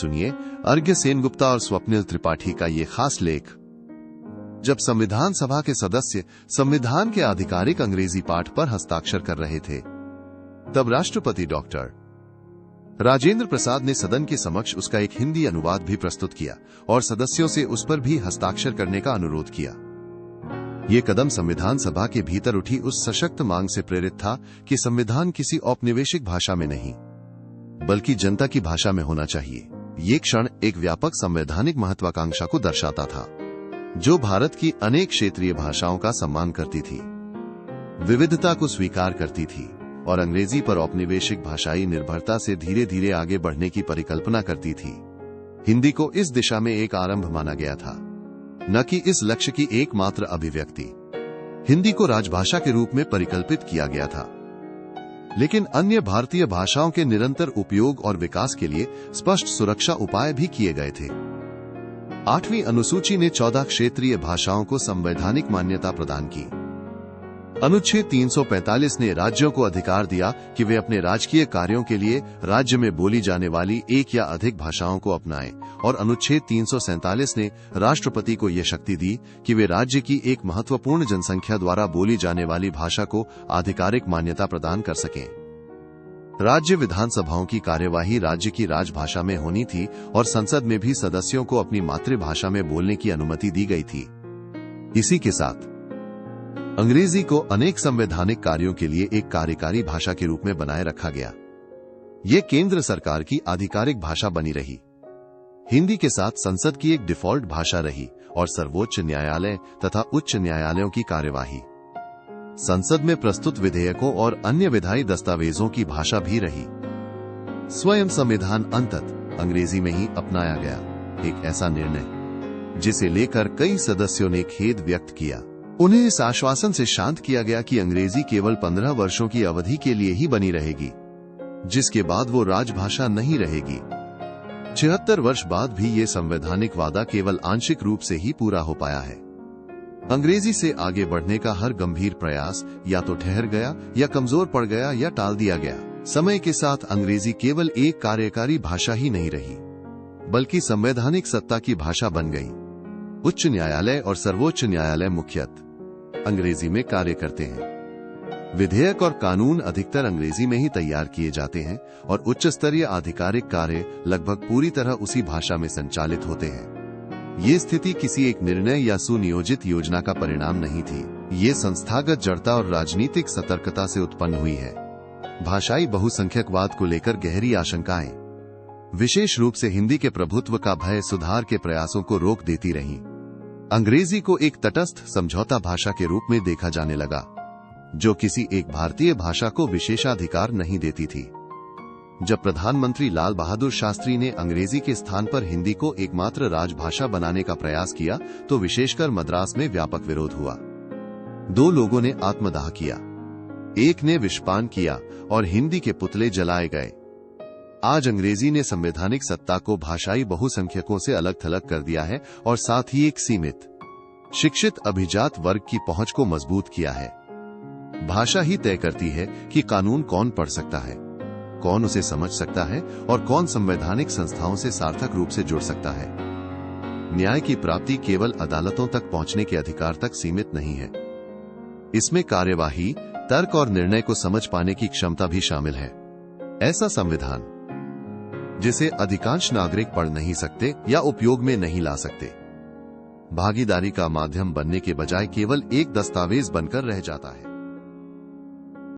सुनिए अर्घ्य सेनगुप्ता और स्वप्निल त्रिपाठी का ये खास लेख। जब संविधान सभा के सदस्य संविधान के आधिकारिक अंग्रेजी पाठ पर हस्ताक्षर कर रहे थे, तब राष्ट्रपति डॉक्टर राजेंद्र प्रसाद ने सदन के समक्ष उसका एक हिंदी अनुवाद भी प्रस्तुत किया और सदस्यों से उस पर भी हस्ताक्षर करने का अनुरोध किया। ये कदम संविधान सभा के भीतर उठी उस सशक्त मांग से प्रेरित था कि संविधान किसी औपनिवेशिक भाषा में नहीं, बल्कि जनता की भाषा में होना चाहिए। ये क्षण एक व्यापक संवैधानिक महत्वाकांक्षा को दर्शाता था, जो भारत की अनेक क्षेत्रीय भाषाओं का सम्मान करती थी, विविधता को स्वीकार करती थी और अंग्रेजी पर औपनिवेशिक भाषाई निर्भरता से धीरे धीरे आगे बढ़ने की परिकल्पना करती थी। हिंदी को इस दिशा में एक आरंभ माना गया था, न कि इस लक्ष्य की एकमात्र अभिव्यक्ति। हिंदी को राजभाषा के रूप में परिकल्पित किया गया था, लेकिन अन्य भारतीय भाषाओं के निरंतर उपयोग और विकास के लिए स्पष्ट सुरक्षा उपाय भी किए गए थे। 8वीं अनुसूची ने 14 क्षेत्रीय भाषाओं को संवैधानिक मान्यता प्रदान की। अनुच्छेद 345 ने राज्यों को अधिकार दिया कि वे अपने राजकीय कार्यों के लिए राज्य में बोली जाने वाली एक या अधिक भाषाओं को अपनाएं, और अनुच्छेद 347 ने राष्ट्रपति को यह शक्ति दी कि वे राज्य की एक महत्वपूर्ण जनसंख्या द्वारा बोली जाने वाली भाषा को आधिकारिक मान्यता प्रदान कर सकें। राज्य विधानसभाओं की कार्यवाही राज्य की राजभाषा में होनी थी और संसद में भी सदस्यों को अपनी मातृभाषा में बोलने की अनुमति दी गई थी। इसी के साथ अंग्रेजी को अनेक संवैधानिक कार्यों के लिए एक कार्यकारी भाषा के रूप में बनाए रखा गया। ये केंद्र सरकार की आधिकारिक भाषा बनी रही, हिंदी के साथ संसद की एक डिफॉल्ट भाषा रही और सर्वोच्च न्यायालय तथा उच्च न्यायालयों की कार्यवाही संसद में प्रस्तुत विधेयकों और अन्य विधायी दस्तावेजों की भाषा भी रही। स्वयं संविधान अंततः अंग्रेजी में ही अपनाया गया, एक ऐसा निर्णय जिसे लेकर कई सदस्यों ने खेद व्यक्त किया। उन्हें इस आश्वासन से शांत किया गया कि अंग्रेजी केवल 15 वर्षों की अवधि के लिए ही बनी रहेगी, जिसके बाद वो राजभाषा नहीं रहेगी। 76 वर्ष बाद भी ये संवैधानिक वादा केवल आंशिक रूप से ही पूरा हो पाया है। अंग्रेजी से आगे बढ़ने का हर गंभीर प्रयास या तो ठहर गया या कमजोर पड़ गया या टाल दिया गया। समय के साथ अंग्रेजी केवल एक कार्यकारी भाषा ही नहीं रही, बल्कि संवैधानिक सत्ता की भाषा बन गई। उच्च न्यायालय और सर्वोच्च न्यायालय मुख्यतः अंग्रेजी में कार्य करते हैं। विधेयक और कानून अधिकतर अंग्रेजी में ही तैयार किए जाते हैं और उच्च स्तरीय आधिकारिक कार्य लगभग पूरी तरह उसी भाषा में संचालित होते हैं। ये स्थिति किसी एक निर्णय या सुनियोजित योजना का परिणाम नहीं थी, ये संस्थागत जड़ता और राजनीतिक सतर्कता से उत्पन्न हुई है। भाषाई बहुसंख्यकवाद को लेकर गहरी आशंकाएं, विशेष रूप से हिंदी के प्रभुत्व का भय, सुधार के प्रयासों को रोक देती रहीं। अंग्रेजी को एक तटस्थ समझौता भाषा के रूप में देखा जाने लगा, जो किसी एक भारतीय भाषा को विशेषाधिकार नहीं देती थी। जब प्रधानमंत्री लाल बहादुर शास्त्री ने अंग्रेजी के स्थान पर हिंदी को एकमात्र राजभाषा बनाने का प्रयास किया, तो विशेषकर मद्रास में व्यापक विरोध हुआ। 2 लोगों ने आत्मदाह किया, एक ने विषपान किया और हिंदी के पुतले जलाए गए। आज अंग्रेजी ने संवैधानिक सत्ता को भाषाई बहुसंख्यकों से अलग थलग कर दिया है और साथ ही एक सीमित शिक्षित अभिजात वर्ग की पहुंच को मजबूत किया है। भाषा ही तय करती है कि कानून कौन पढ़ सकता है, कौन उसे समझ सकता है और कौन संवैधानिक संस्थाओं से सार्थक रूप से जुड़ सकता है। न्याय की प्राप्ति केवल अदालतों तक पहुंचने के अधिकार तक सीमित नहीं है, इसमें कार्यवाही, तर्क और निर्णय को समझ पाने की क्षमता भी शामिल है। ऐसा संविधान जिसे अधिकांश नागरिक पढ़ नहीं सकते या उपयोग में नहीं ला सकते, भागीदारी का माध्यम बनने के बजाय केवल एक दस्तावेज बनकर रह जाता है।